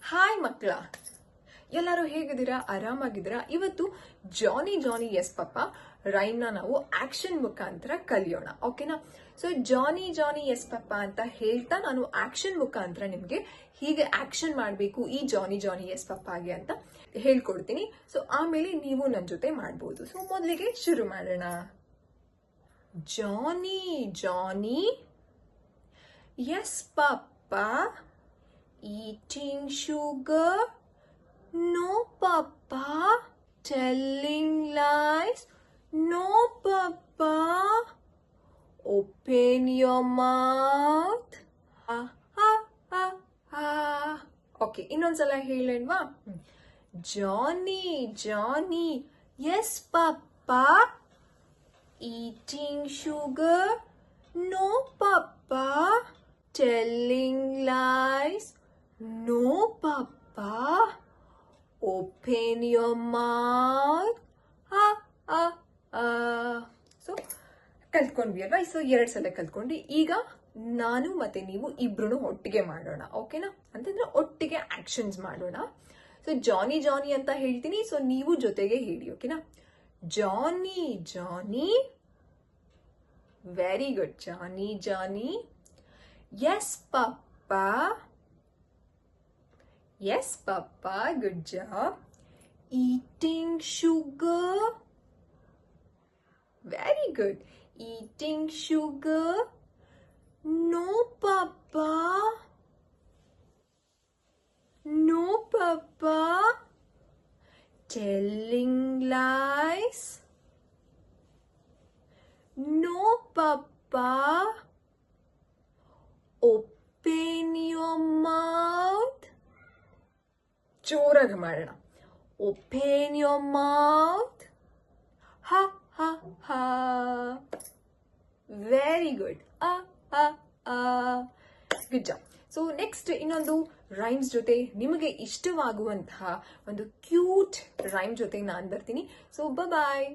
Hi ಮಕ್ಕಳ, ಎಲ್ಲರೂ ಹೇಗಿದ್ದೀರಾ? ಆರಾಮಾಗಿದ್ದೀರಾ? ಇವತ್ತು ಜಾನಿ ಜಾನಿ ಎಸ್ ಪಪ್ಪ ರೈಮ್ನ ನಾವು ಆಕ್ಷನ್ ಮುಖಾಂತರ ಕಲಿಯೋಣ. ಓಕೆನಾ? ಸೊ ಜಾನಿ ಜಾನಿ ಎಸ್ ಪಪ್ಪ ಅಂತ ಹೇಳ್ತಾ ನಾನು ಆಕ್ಷನ್ ಮುಖಾಂತರ ನಿಮ್ಗೆ ಹೀಗೆ ಆಕ್ಷನ್ ಮಾಡಬೇಕು ಈ ಜಾನಿ ಜಾನಿ ಎಸ್ ಪಪ್ಪಾಗೆ ಅಂತ ಹೇಳ್ಕೊಡ್ತೀನಿ. ಸೊ ಆಮೇಲೆ ನೀವು ನನ್ನ ಜೊತೆ ಮಾಡ್ಬೋದು. ಸೊ ಮೊದಲಿಗೆ ಶುರು ಮಾಡೋಣ. Johnny Johnny yes papa eating sugar? No, Papa. Telling lies? No, Papa. Open your mouth. Ah, ah, ah, ah. Okay, ಇನ್ನೊಂದ್ಸಲ ಹೇಳೋಣವಾ? Johnny, Johnny. Yes, Papa. Eating sugar? No, Papa. Telling lies? No, Papa. Open your mouth. Ah, ah, ah. So, ಕಲ್ತ್ಕೊಂಡ್ವಿ ಅಲ್ವಾ? So 2 ಸಲ ಕಲ್ತ್ಕೊಂಡ್ವಿ. ಈಗ ನಾನು ಮತ್ತೆ ನೀವು ಇಬ್ರು ಒಟ್ಟಿಗೆ ಮಾಡೋಣ. ಓಕೆನಾ? ಅಂತಂದ್ರೆ ಒಟ್ಟಿಗೆ ಆಕ್ಷನ್ಸ್ ಮಾಡೋಣ. ಸೊ ಜಾನಿ ಜಾನಿ ಅಂತ ಹೇಳ್ತೀನಿ. ಸೊ ನೀವು ಜೊತೆಗೆ ಹೇಳಿ. ಓಕೆನಾ? Johnny Johnny. Very good. Johnny Johnny. Yes, Papa. Yes, Papa. Good job. Eating sugar. Very good. Eating sugar. No, Papa. No, Papa. Telling lies. No, Papa. Open your mouth. ಜೋರಾಗಿ ಮಾಡೋಣ. Open your mouth. Ha ha ha. Very good. Ah ah ah. Good job. So next ಇನ್ನೊಂದು rhymes ಜೊತೆ ನಿಮಗೆ ಇಷ್ಟವಾಗುವಂತಹ ಒಂದು cute rhyme ಜೊತೆ ನಾನು ಬರ್ತೀನಿ. ಸೊ ಬಾಯ್.